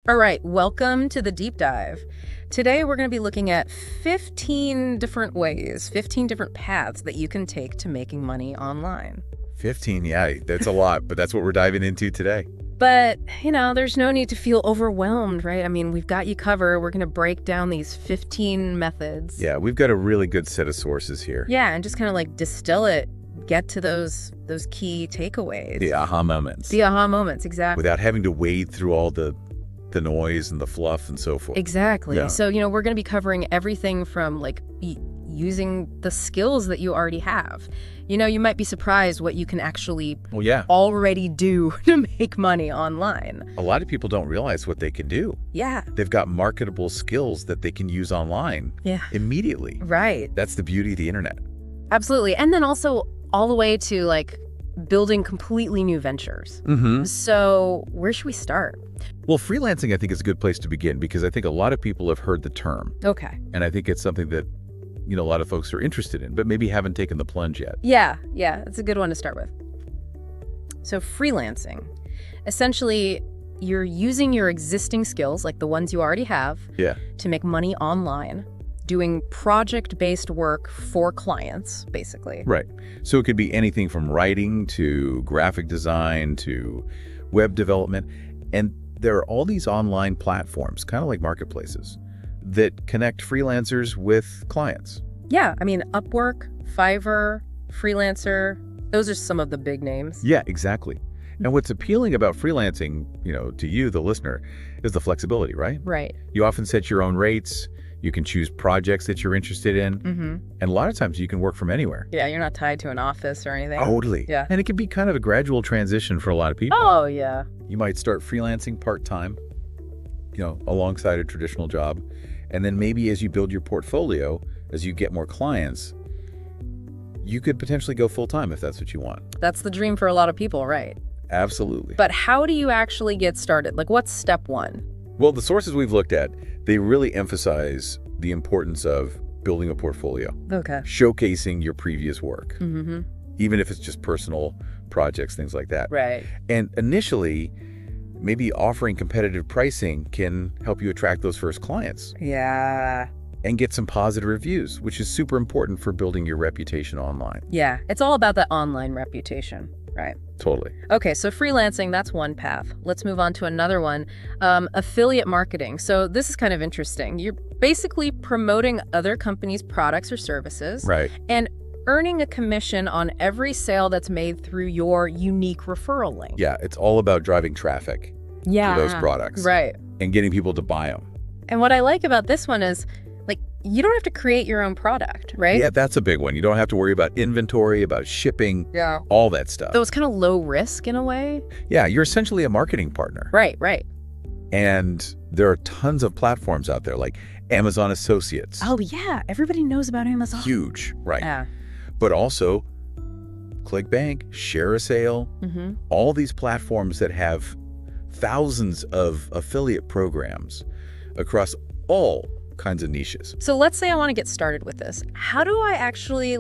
All right, welcome to the deep dive. Today we're going to be looking at 15 different ways, 15 different paths that you can take to making money online. 15, yeah, that's a lot, but that's what we're diving into today. But, there's no need to feel overwhelmed, right? I mean, we've got you covered. We're going to break down these 15 methods. Yeah, we've got a really good set of sources here. Yeah, and just kind of like distill it, get to those key takeaways. The aha moments. The aha moments, exactly. Without having to wade through all the noise and the fluff and so forth. Exactly. Yeah. So, we're going to be covering everything from like using the skills that you already have. You might be surprised what you can actually already do to make money online. A lot of people don't realize what they can do. Yeah. They've got marketable skills that they can use online immediately. Right. That's the beauty of the internet. Absolutely. And then also all the way to like building completely new ventures. Mm-hmm. So where should we start? Well, freelancing, I think, is a good place to begin because I think a lot of people have heard the term. Okay. And I think it's something that, a lot of folks are interested in, but maybe haven't taken the plunge yet. Yeah, it's a good one to start with. So freelancing, essentially, you're using your existing skills, like the ones you already have, to make money online, doing project-based work for clients, basically. Right. So it could be anything from writing to graphic design to web development. And there are all these online platforms, kind of like marketplaces, that connect freelancers with clients. Yeah, I mean, Upwork, Fiverr, Freelancer, those are some of the big names. Yeah, exactly. And what's appealing about freelancing, to you, the listener, is the flexibility, right? Right. You often set your own rates. You can choose projects that you're interested in. Mm-hmm. And a lot of times you can work from anywhere. Yeah, you're not tied to an office or anything. Totally. Yeah. And it can be kind of a gradual transition for a lot of people. Oh, yeah. You might start freelancing part-time, alongside a traditional job. And then maybe as you build your portfolio, as you get more clients, you could potentially go full-time if that's what you want. That's the dream for a lot of people, right? Absolutely. But how do you actually get started? Like, what's step one? Well, the sources we've looked at, they really emphasize the importance of building a portfolio. Okay. Showcasing your previous work. Mm-hmm. Even if it's just personal projects, things like that. Right. And initially, maybe offering competitive pricing can help you attract those first clients. Yeah. And get some positive reviews, which is super important for building your reputation online. Yeah, it's all about that online reputation, right? Totally. Okay, so freelancing, that's one path. Let's move on to another one, affiliate marketing. So this is kind of interesting. You're basically promoting other companies' products or services. Right. And earning a commission on every sale that's made through your unique referral link. Yeah, it's all about driving traffic to those products. Right. And getting people to buy them. And what I like about this one is, you don't have to create your own product, right? Yeah, that's a big one. You don't have to worry about inventory, about shipping, all that stuff. So it's kind of low risk in a way. Yeah, you're essentially a marketing partner. Right. And there are tons of platforms out there like Amazon Associates. Oh, yeah. Everybody knows about Amazon. Huge, right. Yeah. But also ClickBank, Share a Sale, all these platforms that have thousands of affiliate programs across all kinds of niches. So let's say I want to get started with this. How do I actually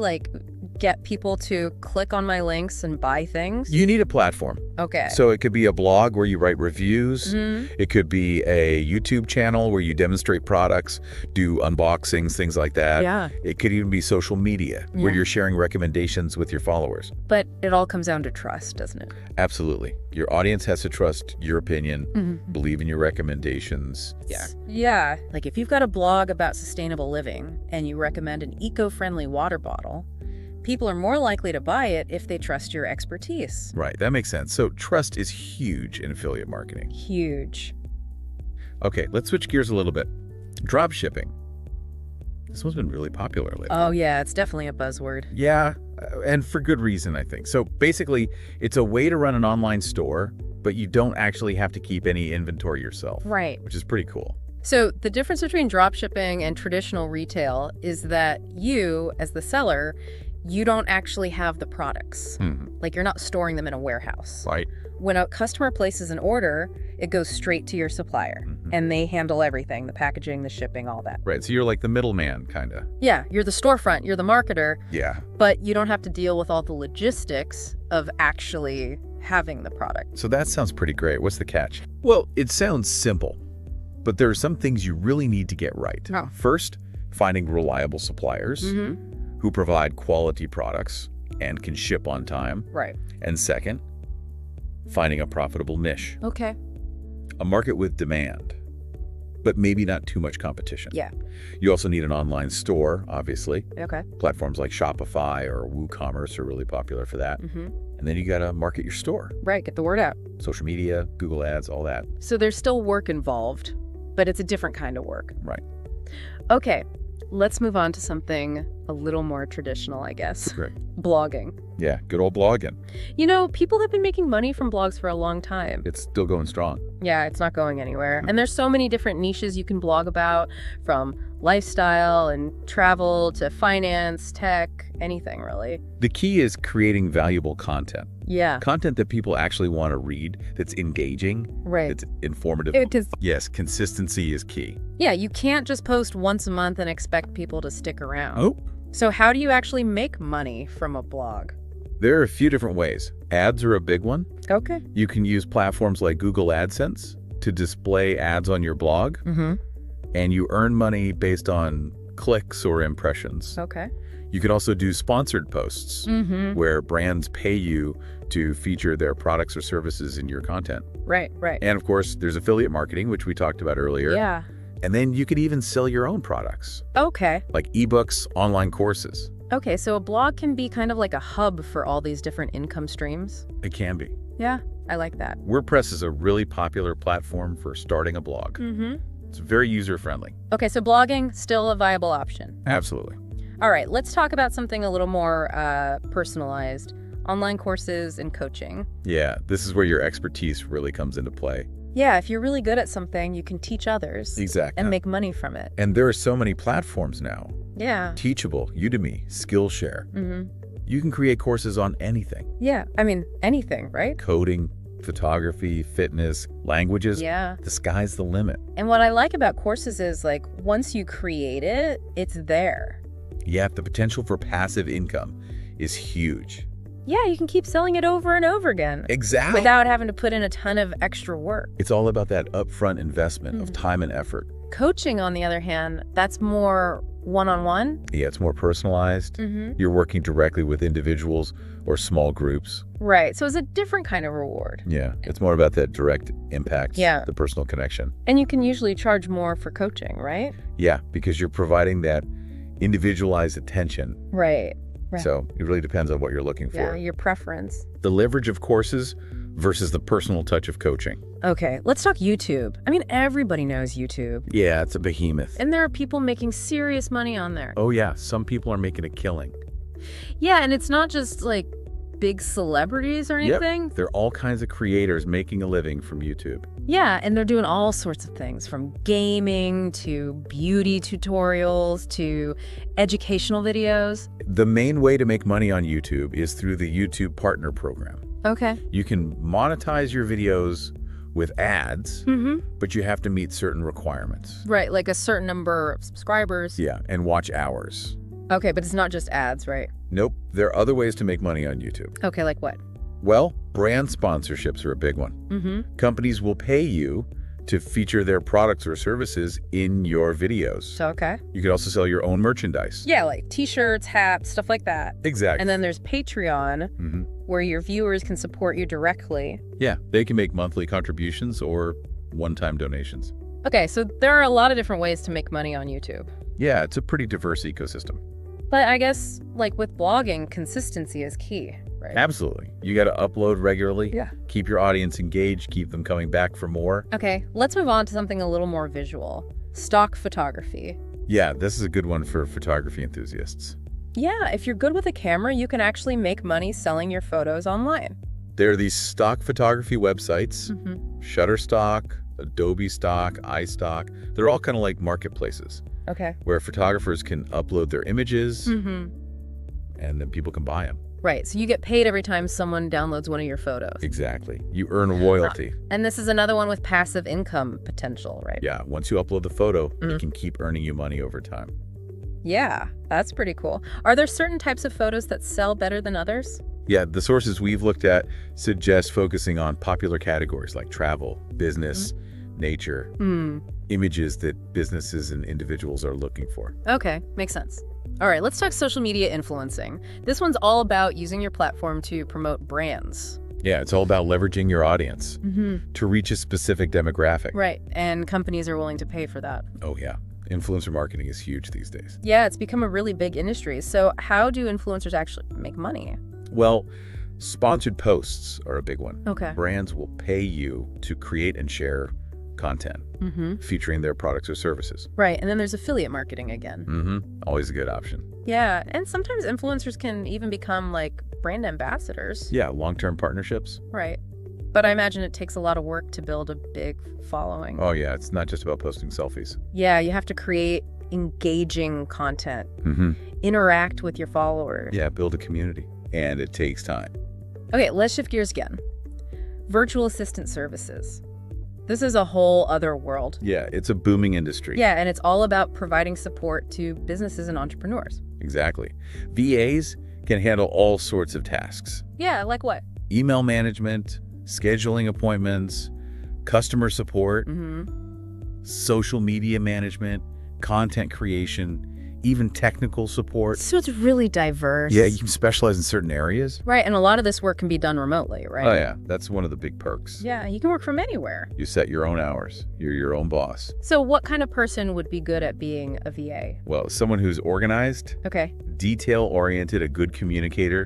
get people to click on my links and buy things? You need a platform. Okay. So it could be a blog where you write reviews. It could be a YouTube channel where you demonstrate products, do unboxings, things like that. Yeah. It could even be social media where you're sharing recommendations with your followers. But it all comes down to trust, doesn't it? Absolutely. Your audience has to trust your opinion, believe in your recommendations. Yeah. Yeah. Like if you've got a blog about sustainable living and you recommend an eco-friendly water bottle, people are more likely to buy it if they trust your expertise. Right, that makes sense. So trust is huge in affiliate marketing. Huge. Okay, let's switch gears a little bit. Drop shipping. This one's been really popular lately. Oh yeah, it's definitely a buzzword. Yeah, and for good reason, I think. So basically, it's a way to run an online store, but you don't actually have to keep any inventory yourself. Right. Which is pretty cool. So the difference between dropshipping and traditional retail is that you, as the seller, you don't actually have the products. Like you're not storing them in a warehouse. Right. When a customer places an order, it goes straight to your supplier and they handle everything, the packaging, the shipping, all that. Right. So you're like the middleman, kind of. Yeah. You're the storefront. You're the marketer. Yeah. But you don't have to deal with all the logistics of actually having the product. So that sounds pretty great. What's the catch? Well, it sounds simple, But there are some things you really need to get right. Oh. First, finding reliable suppliers who provide quality products and can ship on time. Right. And second, finding a profitable niche. Okay. A market with demand, but maybe not too much competition. Yeah. You also need an online store, obviously. Okay. Platforms like Shopify or WooCommerce are really popular for that. And then you got to market your store. Right. Get the word out. Social media, Google Ads, all that. So there's still work involved, but it's a different kind of work. Right. Okay. Let's move on to something a little more traditional, I guess. Great. Blogging. Yeah, good old blogging. You know, people have been making money from blogs for a long time. It's still going strong. Yeah, it's not going anywhere. And there's so many different niches you can blog about, from lifestyle and travel to finance, tech, anything really. The key is creating valuable content. Yeah. Content that people actually want to read, that's engaging, Right. that's informative. It is. Yes, consistency is key. Yeah, you can't just post once a month and expect people to stick around. Oh. So how do you actually make money from a blog? There are a few different ways. Ads are a big one. Okay. You can use platforms like Google AdSense to display ads on your blog, and you earn money based on clicks or impressions. Okay. You can also do sponsored posts where brands pay you to feature their products or services in your content. Right, right. And of course, there's affiliate marketing, which we talked about earlier. Yeah. And then you could even sell your own products, Okay. like ebooks, online courses. Okay, so a blog can be kind of like a hub for all these different income streams. It can be. Yeah, I like that. WordPress is a really popular platform for starting a blog. It's very user-friendly. Okay, so blogging, still a viable option. Absolutely. All right, let's talk about something a little more personalized. Online courses and coaching. Yeah, this is where your expertise really comes into play. Yeah, if you're really good at something, you can teach others. Exactly. And make money from it. And there are so many platforms now. Yeah. Teachable, Udemy, Skillshare. You can create courses on anything. Yeah, I mean, anything, right? Coding, photography, fitness, languages. Yeah. The sky's the limit. And what I like about courses is, like, once you create it, it's there. Yeah, the potential for passive income is huge. Yeah, you can keep selling it over and over again. Exactly. Without having to put in a ton of extra work. It's all about that upfront investment of time and effort. Coaching, on the other hand, that's more one-on-one. Yeah, it's more personalized. You're working directly with individuals or small groups. Right, so it's a different kind of reward. Yeah, it's more about that direct impact, the personal connection. And you can usually charge more for coaching, right? Yeah, because you're providing that individualized attention. Right. So it really depends on what you're looking for. Yeah, your preference. The leverage of courses versus the personal touch of coaching. Okay, let's talk YouTube. I mean, everybody knows YouTube. Yeah, it's a behemoth. And there are people making serious money on there. Oh yeah, some people are making a killing. Yeah, and it's not just like big celebrities or anything. Yep. There are all kinds of creators making a living from YouTube. Yeah, and they're doing all sorts of things, from gaming to beauty tutorials to educational videos. The main way to make money on YouTube is through the YouTube Partner Program. Okay. You can monetize your videos with ads, but you have to meet certain requirements. Right, like a certain number of subscribers. Yeah, and watch hours. Okay, but it's not just ads, right? Nope. There are other ways to make money on YouTube. Okay, like what? Well, brand sponsorships are a big one. Companies will pay you to feature their products or services in your videos. So, okay. You could also sell your own merchandise. Yeah, like t-shirts, hats, stuff like that. Exactly. And then there's Patreon, where your viewers can support you directly. Yeah, they can make monthly contributions or one-time donations. Okay, so there are a lot of different ways to make money on YouTube. Yeah, it's a pretty diverse ecosystem. But I guess, like with blogging, consistency is key, right? Absolutely. You got to upload regularly. Yeah. Keep your audience engaged. Keep them coming back for more. Okay, let's move on to something a little more visual. Stock photography. Yeah, this is a good one for photography enthusiasts. Yeah, if you're good with a camera, you can actually make money selling your photos online. There are these stock photography websites, Shutterstock, Adobe Stock, iStock. They're all kind of like marketplaces. Okay. Where photographers can upload their images and then people can buy them. Right, so you get paid every time someone downloads one of your photos. Exactly. You earn royalty. And this is another one with passive income potential, right? Yeah, once you upload the photo, it can keep earning you money over time. Yeah, that's pretty cool. Are there certain types of photos that sell better than others? Yeah, the sources we've looked at suggest focusing on popular categories like travel, business, nature images that businesses and individuals are looking for. Okay, makes sense. All right, let's talk social media influencing. This one's all about using your platform to promote brands. Yeah, it's all about leveraging your audience to reach a specific demographic. Right, and companies are willing to pay for that. Oh, yeah. Influencer marketing is huge these days. Yeah, it's become a really big industry. So how do influencers actually make money? Well, sponsored posts are a big one. Okay. Brands will pay you to create and share content featuring their products or services. Right, and then there's affiliate marketing again. Always a good option. Yeah, and sometimes influencers can even become like brand ambassadors. Yeah, long-term partnerships. Right. But I imagine it takes a lot of work to build a big following. Oh, yeah, it's not just about posting selfies. Yeah, you have to create engaging content, interact with your followers. Yeah, build a community. And it takes time. Okay, let's shift gears again. Virtual assistant services. This is a whole other world. Yeah, it's a booming industry. Yeah, and it's all about providing support to businesses and entrepreneurs. Exactly. VAs can handle all sorts of tasks. Yeah, like what? Email management, scheduling appointments, customer support, social media management, content creation, even technical support. So it's really diverse. Yeah, you can specialize in certain areas. Right, and a lot of this work can be done remotely, right? Oh, yeah. That's one of the big perks. Yeah, you can work from anywhere. You set your own hours. You're your own boss. So what kind of person would be good at being a VA? Well, someone who's organized, Okay. detail-oriented, a good communicator,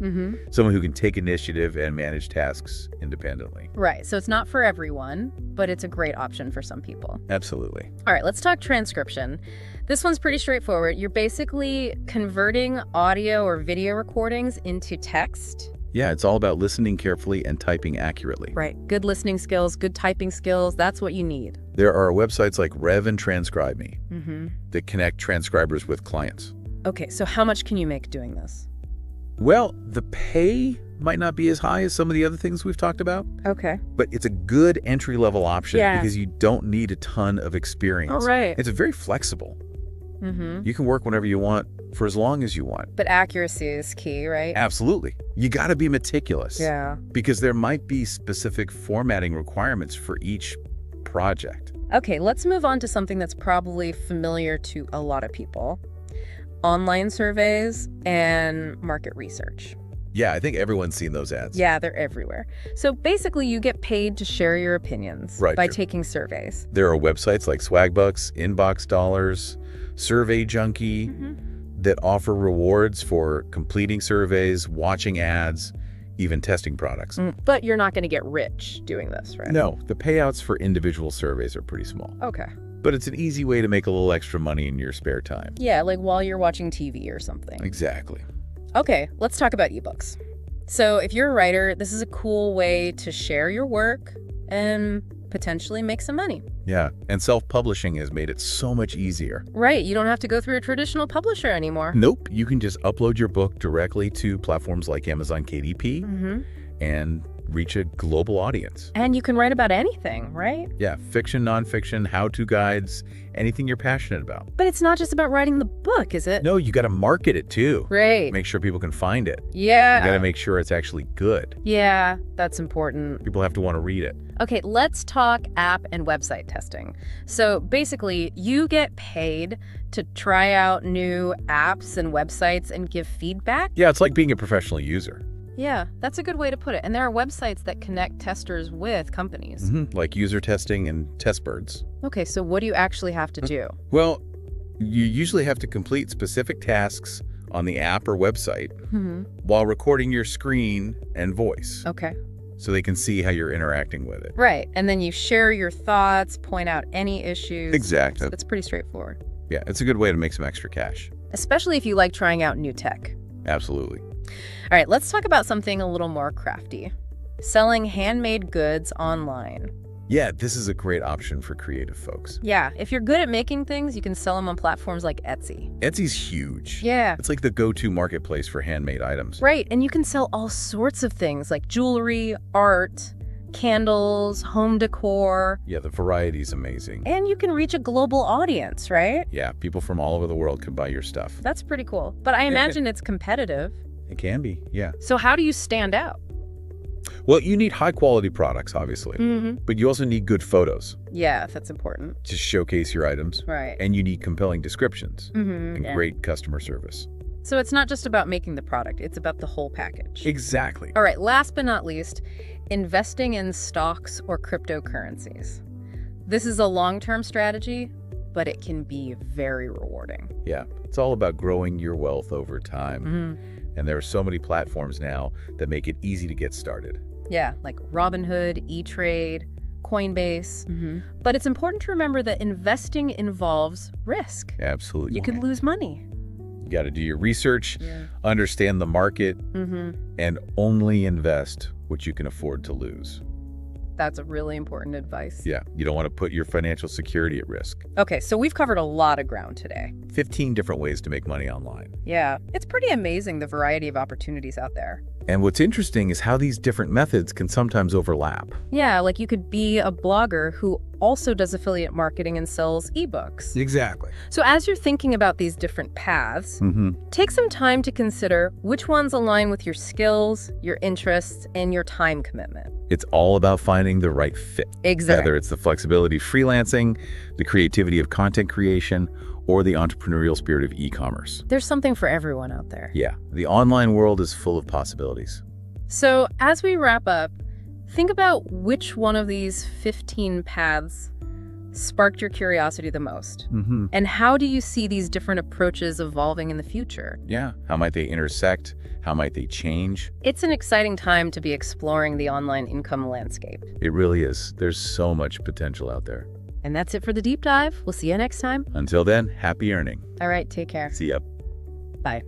someone who can take initiative and manage tasks independently. Right, so it's not for everyone, but it's a great option for some people. Absolutely. All right, let's talk transcription. This one's pretty straightforward. You're basically converting audio or video recordings into text. Yeah, it's all about listening carefully and typing accurately. Right, good listening skills, good typing skills, that's what you need. There are websites like Rev and Transcribe Me that connect transcribers with clients. Okay, so how much can you make doing this? Well, the pay might not be as high as some of the other things we've talked about, Okay. but it's a good entry-level option because you don't need a ton of experience. All right. It's very flexible. You can work whenever you want for as long as you want. But accuracy is key, right? Absolutely. You got to be meticulous. Yeah. Because there might be specific formatting requirements for each project. Okay, let's move on to something that's probably familiar to a lot of people. Online surveys and market research. Yeah, I think everyone's seen those ads. Yeah, they're everywhere. So basically, you get paid to share your opinions by taking surveys. There are websites like Swagbucks, Inbox Dollars, Survey Junkie that offer rewards for completing surveys, watching ads, even testing products. But you're not going to get rich doing this, right? No, the payouts for individual surveys are pretty small. Okay. But it's an easy way to make a little extra money in your spare time. Yeah, like while you're watching TV or something. Exactly. Okay, let's talk about ebooks. So if you're a writer, this is a cool way to share your work and potentially make some money. Yeah, and self-publishing has made it so much easier. Right, you don't have to go through a traditional publisher anymore. Nope, you can just upload your book directly to platforms like Amazon KDP and reach a global audience. And you can write about anything, right? Yeah, fiction, nonfiction, how-to guides, anything you're passionate about. But it's not just about writing the book, is it? No, you got to market it too. Right. Make sure people can find it. Yeah. You got to make sure it's actually good. Yeah, that's important. People have to want to read it. Okay, let's talk app and website testing. So basically, you get paid to try out new apps and websites and give feedback. Yeah, it's like being a professional user. Yeah, that's a good way to put it. And there are websites that connect testers with companies. Like user testing and testbirds. Okay, so what do you actually have to do? Well, you usually have to complete specific tasks on the app or website while recording your screen and voice. Okay. So they can see how you're interacting with it. Right, and then you share your thoughts, point out any issues. Exactly. So it's pretty straightforward. Yeah, it's a good way to make some extra cash. Especially if you like trying out new tech. Absolutely. All right, let's talk about something a little more crafty. Selling handmade goods online. Yeah, this is a great option for creative folks. Yeah, if you're good at making things, you can sell them on platforms like Etsy. Etsy's huge. Yeah. It's like the go-to marketplace for handmade items. Right, and you can sell all sorts of things like jewelry, art, candles, home decor. Yeah, the variety is amazing. And you can reach a global audience, right? Yeah, people from all over the world can buy your stuff. That's pretty cool. But I imagine it's competitive. It can be, yeah. So how do you stand out? Well, you need high-quality products, obviously, but you also need good photos Yeah, that's important. to showcase your items, Right. and you need compelling descriptions and great customer service. So it's not just about making the product, it's about the whole package. Exactly. All right, last but not least, investing in stocks or cryptocurrencies. This is a long-term strategy, but it can be very rewarding. Yeah, it's all about growing your wealth over time. And there are so many platforms now that make it easy to get started. Yeah, like Robinhood, E-Trade, Coinbase. But it's important to remember that investing involves risk. Absolutely. You could lose money. You got to do your research, understand the market, and only invest what you can afford to lose. That's a really important advice. Yeah, you don't want to put your financial security at risk. Okay, so we've covered a lot of ground today. 15 different ways to make money online. Yeah, it's pretty amazing the variety of opportunities out there. And what's interesting is how these different methods can sometimes overlap. Yeah, like you could be a blogger who also does affiliate marketing and sells ebooks. Exactly. So as you're thinking about these different paths, take some time to consider which ones align with your skills, your interests, and your time commitment. It's all about finding the right fit. Exactly. Whether it's the flexibility of freelancing, the creativity of content creation, or the entrepreneurial spirit of e-commerce. There's something for everyone out there. Yeah, the online world is full of possibilities. So as we wrap up, think about which one of these 15 paths sparked your curiosity the most. And how do you see these different approaches evolving in the future? Yeah, how might they intersect? How might they change? It's an exciting time to be exploring the online income landscape. It really is. There's so much potential out there. And that's it for the deep dive. We'll see you next time. Until then, happy earning. All right, take care. See ya. Bye.